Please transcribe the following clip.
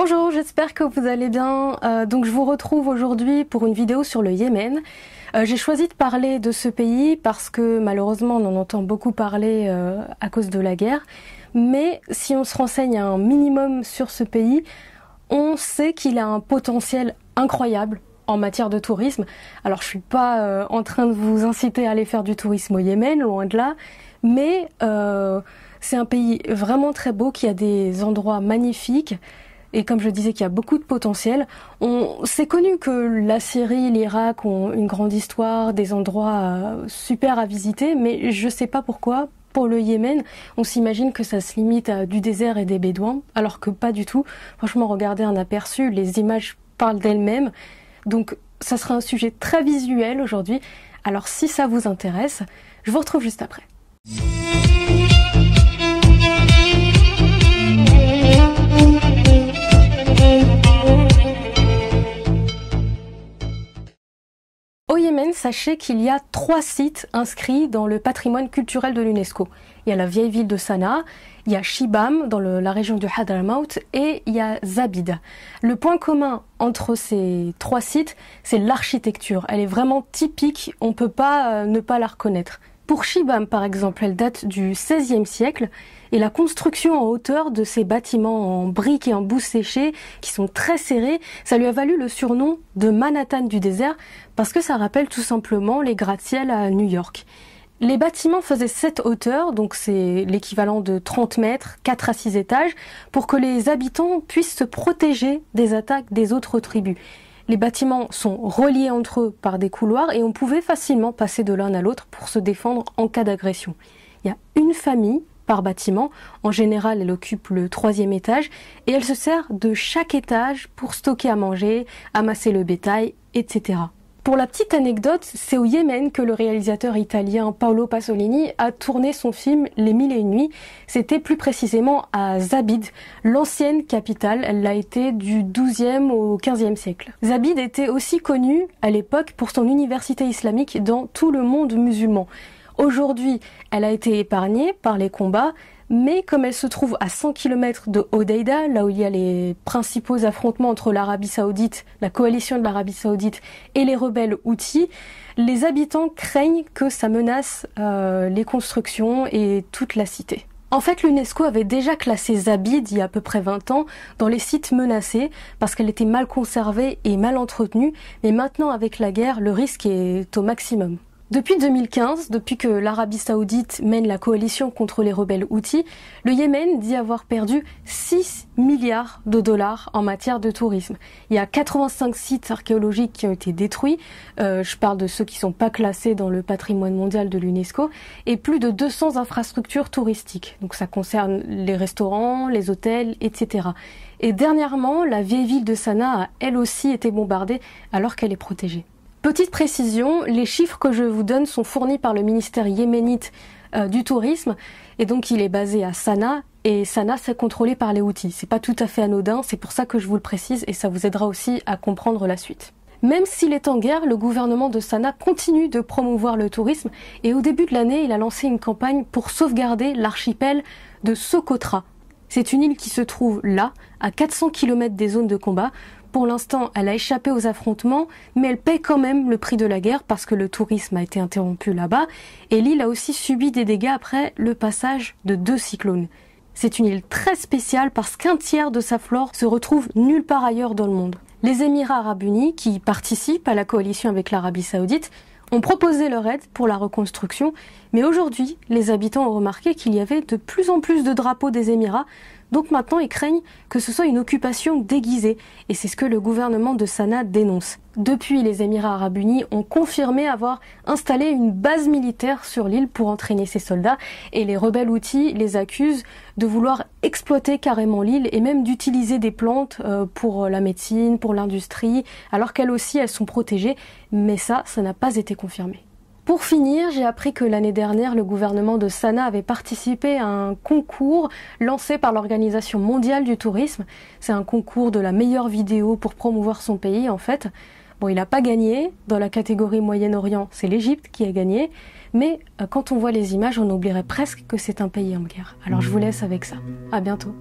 Bonjour, j'espère que vous allez bien. Donc je vous retrouve aujourd'hui pour une vidéo sur le Yémen. J'ai choisi de parler de ce pays parce que malheureusement on en entend beaucoup parler à cause de la guerre. Mais si on se renseigne un minimum sur ce pays, on sait qu'il a un potentiel incroyable en matière de tourisme. Alors je suis pas en train de vous inciter à aller faire du tourisme au Yémen, loin de là, mais c'est un pays vraiment très beau, qui a des endroits magnifiques. Et comme je disais qu'il y a beaucoup de potentiel, c'est connu que la Syrie, l'Irak ont une grande histoire, des endroits super à visiter, mais je sais pas pourquoi, pour le Yémen, on s'imagine que ça se limite à du désert et des bédouins, alors que pas du tout. Franchement, regardez un aperçu, les images parlent d'elles-mêmes. Donc ça sera un sujet très visuel aujourd'hui. Alors si ça vous intéresse, je vous retrouve juste après. Au Yémen, sachez qu'il y a 3 sites inscrits dans le patrimoine culturel de l'UNESCO. Il y a la vieille ville de Sanaa, il y a Shibam dans la région de Hadramaut et il y a Zabid. Le point commun entre ces 3 sites, c'est l'architecture. Elle est vraiment typique, on ne peut pas ne pas la reconnaître. Pour Shibam, par exemple, elle date du XVIe siècle et la construction en hauteur de ces bâtiments en briques et en boue séchée qui sont très serrés, ça lui a valu le surnom de Manhattan du désert parce que ça rappelle tout simplement les gratte-ciel à New York. Les bâtiments faisaient cette hauteur, donc c'est l'équivalent de 30 mètres, 4 à 6 étages, pour que les habitants puissent se protéger des attaques des autres tribus. Les bâtiments sont reliés entre eux par des couloirs et on pouvait facilement passer de l'un à l'autre pour se défendre en cas d'agression. Il y a une famille par bâtiment, en général elle occupe le 3e étage et elle se sert de chaque étage pour stocker à manger, amasser le bétail, etc. Pour la petite anecdote, c'est au Yémen que le réalisateur italien Paolo Pasolini a tourné son film Les Mille et une nuits. C'était plus précisément à Zabid, l'ancienne capitale. Elle l'a été du XIIe au XVe siècle. Zabid était aussi connue à l'époque pour son université islamique dans tout le monde musulman. Aujourd'hui, elle a été épargnée par les combats, mais comme elle se trouve à 100 km de Hodeïda, là où il y a les principaux affrontements entre l'Arabie Saoudite, la coalition de l'Arabie Saoudite et les rebelles Houthis, les habitants craignent que ça menace les constructions et toute la cité. En fait, l'UNESCO avait déjà classé Zabid il y a à peu près 20 ans dans les sites menacés parce qu'elle était mal conservée et mal entretenue, mais maintenant avec la guerre, le risque est au maximum. Depuis 2015, depuis que l'Arabie Saoudite mène la coalition contre les rebelles Houthis, le Yémen dit avoir perdu 6 milliards de dollars en matière de tourisme. Il y a 85 sites archéologiques qui ont été détruits, je parle de ceux qui ne sont pas classés dans le patrimoine mondial de l'UNESCO, et plus de 200 infrastructures touristiques. Donc ça concerne les restaurants, les hôtels, etc. Et dernièrement, la vieille ville de Sanaa a elle aussi été bombardée alors qu'elle est protégée. Petite précision, les chiffres que je vous donne sont fournis par le ministère yéménite du tourisme et donc il est basé à Sanaa et Sanaa c'est contrôlé par les Houthis. C'est pas tout à fait anodin, c'est pour ça que je vous le précise et ça vous aidera aussi à comprendre la suite. Même s'il est en guerre, le gouvernement de Sanaa continue de promouvoir le tourisme et au début de l'année, il a lancé une campagne pour sauvegarder l'archipel de Socotra. C'est une île qui se trouve là, à 400 km des zones de combat. Pour l'instant, elle a échappé aux affrontements, mais elle paie quand même le prix de la guerre parce que le tourisme a été interrompu là-bas et l'île a aussi subi des dégâts après le passage de 2 cyclones. C'est une île très spéciale parce qu'un tiers de sa flore se retrouve nulle part ailleurs dans le monde. Les Émirats arabes unis, qui participent à la coalition avec l'Arabie saoudite, ont proposé leur aide pour la reconstruction, mais aujourd'hui, les habitants ont remarqué qu'il y avait de plus en plus de drapeaux des Émirats. Donc maintenant, ils craignent que ce soit une occupation déguisée, et c'est ce que le gouvernement de Sanaa dénonce. Depuis, les Émirats arabes unis ont confirmé avoir installé une base militaire sur l'île pour entraîner ces soldats, et les rebelles Houthis les accusent de vouloir exploiter carrément l'île, et même d'utiliser des plantes pour la médecine, pour l'industrie, alors qu'elles aussi, elles sont protégées, mais ça n'a pas été confirmé. Pour finir, j'ai appris que l'année dernière, le gouvernement de Sanaa avait participé à un concours lancé par l'Organisation mondiale du tourisme. C'est un concours de la meilleure vidéo pour promouvoir son pays, en fait. Bon, il n'a pas gagné. Dans la catégorie Moyen-Orient, c'est l'Égypte qui a gagné. Mais quand on voit les images, on oublierait presque que c'est un pays en guerre. Alors je vous laisse avec ça. À bientôt.